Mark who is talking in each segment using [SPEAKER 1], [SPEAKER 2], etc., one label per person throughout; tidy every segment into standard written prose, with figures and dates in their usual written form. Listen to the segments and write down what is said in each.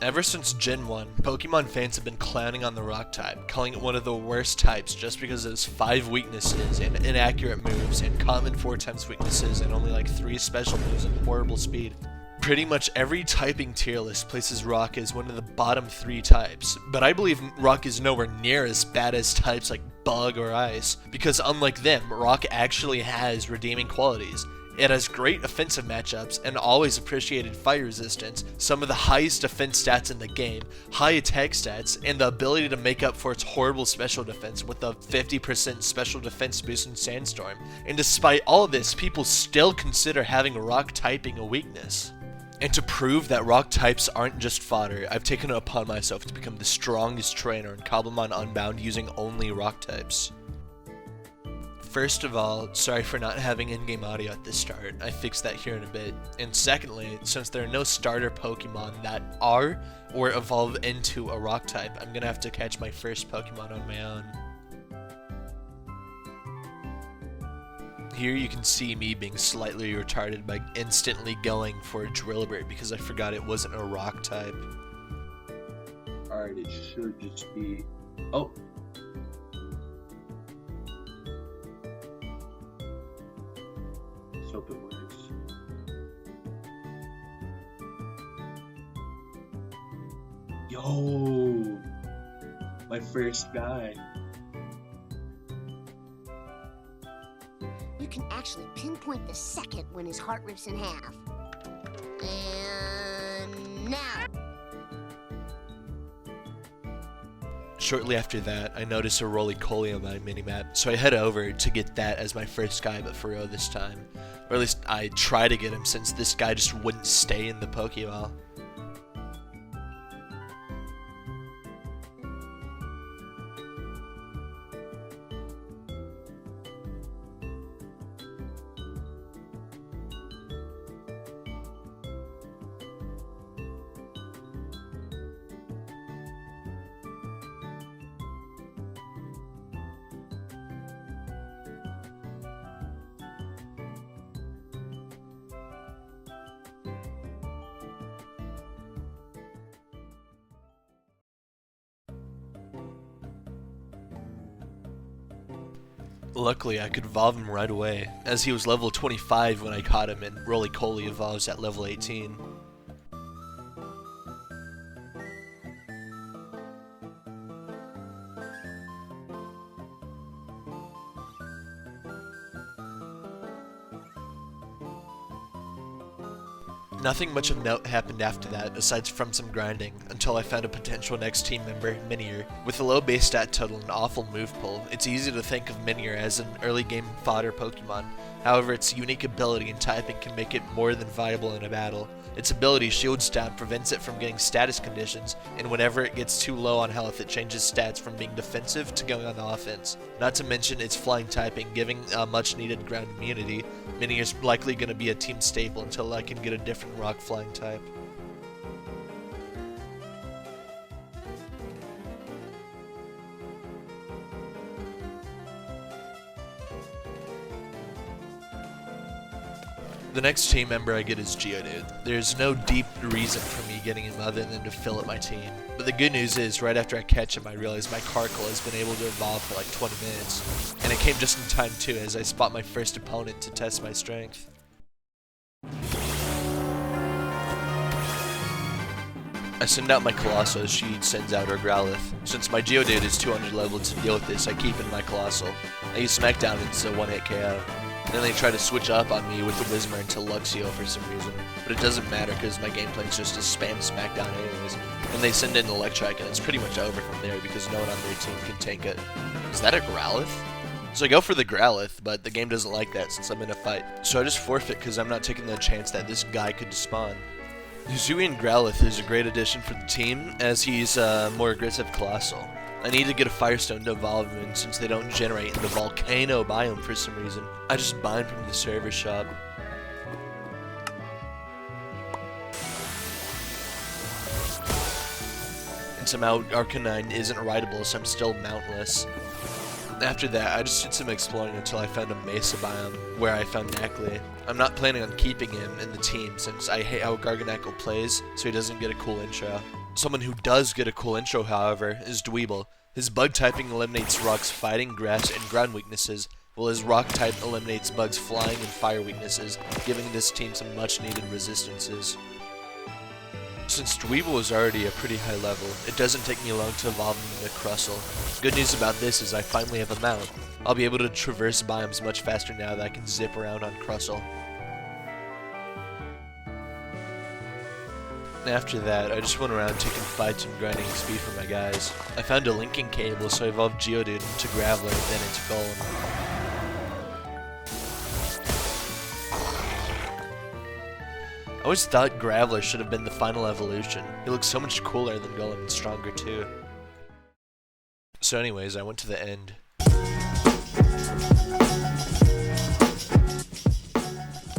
[SPEAKER 1] Ever since Gen 1, Pokemon fans have been clowning on the Rock type, calling it one of the worst types just because it has 5 weaknesses and inaccurate moves, and common 4 times weaknesses and only like 3 special moves and horrible speed. Pretty much every typing tier list places Rock as one of the bottom 3 types, but I believe Rock is nowhere near as bad as types like Bug or Ice, because unlike them, Rock actually has redeeming qualities. It has great offensive matchups and always appreciated fire resistance, some of the highest defense stats in the game, high attack stats, and the ability to make up for its horrible special defense with a 50% special defense boost in Sandstorm. And despite all of this, people still consider having Rock typing a weakness. And to prove that Rock types aren't just fodder, I've taken it upon myself to become the strongest trainer in Cobblemon Unbound using only Rock types. First of all, sorry for not having in-game audio at the start, I fixed that here in a bit. And secondly, since there are no starter Pokemon that are or evolve into a Rock type, I'm gonna have to catch my first Pokemon on my own. Here you can see me being slightly retarded by instantly going for a Drillbur because I forgot it wasn't a Rock type.
[SPEAKER 2] Alright, it should just be... Oh! Let's hope it works. Yo! My first guy.
[SPEAKER 3] You can actually pinpoint the second when his heart rips in half. And now.
[SPEAKER 1] Shortly after that, I noticed a roly-poly on my minimap, so I head over to get that as my first guy, but for real this time. Or at least I try to get him since this guy just wouldn't stay in the Pokeball. Luckily, I could evolve him right away, as he was level 25 when I caught him, and Roly-Poly evolves at level 18. Nothing much of note happened after that, aside from some grinding, until I found a potential next team member, Minior. With a low base stat total and awful move pull, it's easy to think of Minior as an early game fodder Pokemon. However, its unique ability and typing can make it more than viable in a battle. Its ability, Shield Stab, prevents it from getting status conditions, and whenever it gets too low on health, it changes stats from being defensive to going on the offense. Not to mention its flying typing, giving a much needed ground immunity. Minior's likely going to be a team staple until I can get a different rock flying type. The next team member I get is Geodude. There's no deep reason for me getting him other than to fill up my team. But the good news is, right after I catch him, I realize my Carkle has been able to evolve for like 20 minutes. And it came just in time too, as I spot my first opponent to test my strength. I send out my Colossal as she sends out her Growlithe. Since my Geodude is 200 level to deal with this, I keep in my Colossal. I use Smackdown and it's a 1-hit KO. Then they try to switch up on me with the Whismur into Luxio for some reason. But it doesn't matter because my gameplay is just to spam Smackdown anyways. And they send in Electrike and it's pretty much over from there because no one on their team can tank it. Is that a Growlithe? So I go for the Growlithe, but the game doesn't like that since I'm in a fight. So I just forfeit because I'm not taking the chance that this guy could despawn. Hisuian Growlithe is a great addition for the team as he's a more aggressive Colossal. I need to get a Firestone to evolve him in since they don't generate in the volcano biome for some reason. I just buy him from the server shop. And somehow Arcanine isn't rideable, so I'm still mountless. After that, I just did some exploring until I found a Mesa biome, where I found Nacli. I'm not planning on keeping him in the team since I hate how Garganacl plays, so he doesn't get a cool intro. Someone who does get a cool intro, however, is Dweeble. His bug typing eliminates rocks fighting, grass, and ground weaknesses, while his rock type eliminates bugs flying and fire weaknesses, giving this team some much needed resistances. Since Dweeble is already a pretty high level, it doesn't take me long to evolve him into Crustle. Good news about this is I finally have a mount. I'll be able to traverse biomes much faster now that I can zip around on Crustle. After that, I just went around taking fights and grinding XP for my guys. I found a linking cable, so I evolved Geodude into Graveler and then into Golem. I always thought Graveler should have been the final evolution. He looks so much cooler than Golem and stronger too. So anyways, I went to the end.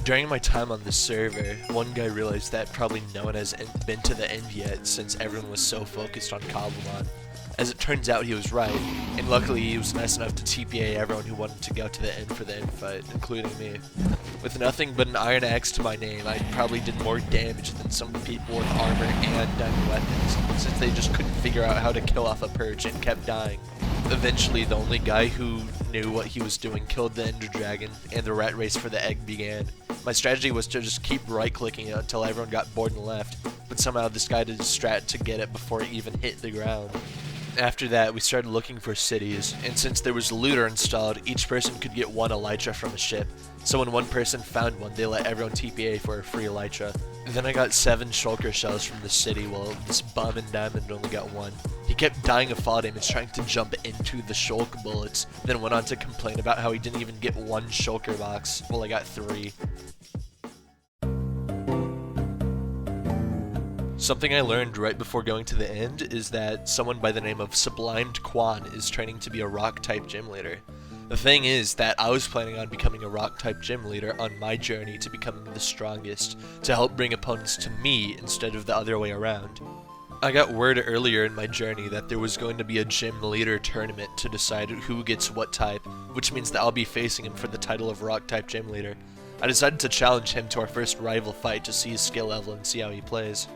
[SPEAKER 1] During my time on this server, one guy realized that probably no one has been to the end yet since everyone was so focused on Cobblemon. As it turns out, he was right, and luckily he was nice enough to TPA everyone who wanted to go to the end for the end fight, including me. With nothing but an iron axe to my name, I probably did more damage than some people with armor and diamond weapons, since they just couldn't figure out how to kill off a perch and kept dying. Eventually, the only guy who knew what he was doing killed the Ender Dragon, and the rat race for the egg began. My strategy was to just keep right-clicking it until everyone got bored and left, but somehow this guy did a strat to get it before it even hit the ground. After that, we started looking for cities, and since there was looter installed, each person could get one elytra from a ship. So when one person found one, they let everyone TPA for a free elytra. Then I got 7 shulker shells from the city, while this bum and diamond only got 1. He kept dying of fall damage trying to jump into the shulk bullets, then went on to complain about how he didn't even get 1 shulker box, while I got 3. Something I learned right before going to the end is that someone by the name of Sublimed Quan is training to be a rock-type gym leader. The thing is that I was planning on becoming a rock-type gym leader on my journey to becoming the strongest, to help bring opponents to me instead of the other way around. I got word earlier in my journey that there was going to be a gym leader tournament to decide who gets what type, which means that I'll be facing him for the title of rock-type gym leader. I decided to challenge him to our first rival fight to see his skill level and see how he plays.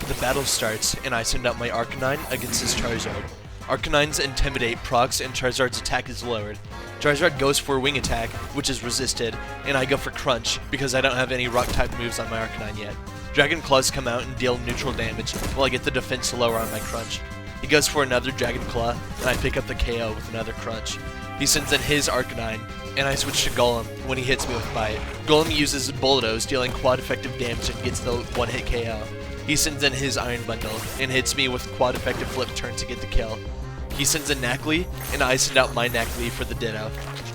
[SPEAKER 1] The battle starts, and I send out my Arcanine against his Charizard. Arcanine's Intimidate procs and Charizard's attack is lowered. Charizard goes for Wing Attack, which is resisted, and I go for Crunch, because I don't have any Rock-type moves on my Arcanine yet. Dragon Claws come out and deal neutral damage, while I get the defense lower on my Crunch. He goes for another Dragon Claw, and I pick up the KO with another Crunch. He sends in his Arcanine, and I switch to Golem when he hits me with Bite. Golem uses Bulldoze, dealing quad effective damage and gets the one-hit KO. He sends in his Iron Bundle, and hits me with quad effective flip turn to get the kill. He sends in Knackley, and I send out my Knackley for the Ditto.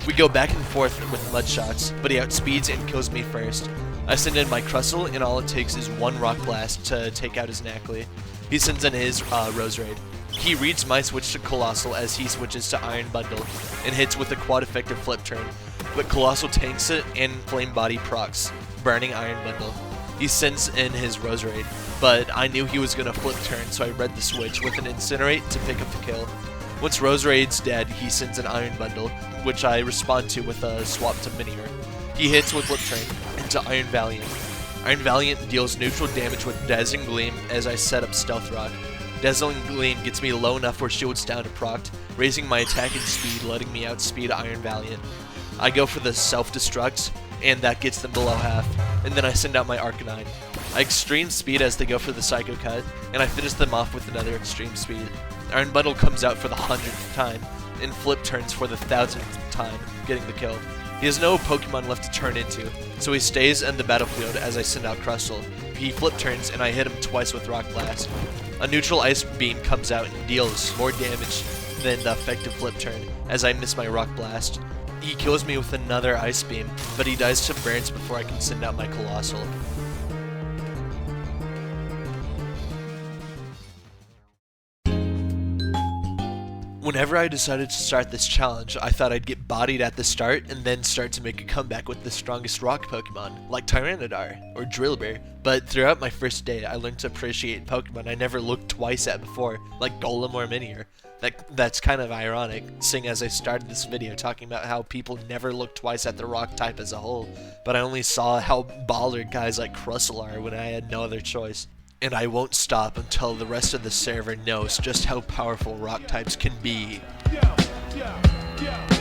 [SPEAKER 1] We go back and forth with Mud Shots, but he outspeeds and kills me first. I send in my Crustle, and all it takes is 1 Rock Blast to take out his Knackley. He sends in his Rose Raid. He reads my switch to Colossal as he switches to Iron Bundle, and hits with a quad effective flip turn, but Colossal tanks it and Flame Body procs, burning Iron Bundle. He sends in his Rose Raid, but I knew he was going to flip turn, so I read the switch with an Incinerate to pick up the kill. Once Rose Raid's dead, he sends an Iron Bundle, which I respond to with a swap to Minior. He hits with flip turn into Iron Valiant. Iron Valiant deals neutral damage with Dazzling Gleam as I set up Stealth Rock. Dazzling Gleam gets me low enough where Shield's down to proct, raising my attack and speed, letting me outspeed Iron Valiant. I go for the Self-Destruct, and that gets them below half, and then I send out my Arcanine. I extreme speed as they go for the Psycho Cut, and I finish them off with another extreme speed. Iron Bundle comes out for the 100th time, and Flip turns for the 1000th time, getting the kill. He has no Pokemon left to turn into, so he stays in the battlefield as I send out Crustle. He flip turns, and I hit him twice with Rock Blast. A neutral Ice Beam comes out and deals more damage than the effective flip turn, as I miss my Rock Blast. He kills me with another Ice Beam, but he dies to burns before I can send out my Colossal. Whenever I decided to start this challenge, I thought I'd get bodied at the start and then start to make a comeback with the strongest rock Pokemon, like Tyranitar or Drillbur. But throughout my first day, I learned to appreciate Pokemon I never looked twice at before, like Golem or Minior. That's kind of ironic, seeing as I started this video talking about how people never look twice at the rock type as a whole, but I only saw how baller guys like Crustle are when I had no other choice. and I won't stop until the rest of the server knows just how powerful rock types can be.
[SPEAKER 4] Yeah, yeah, yeah.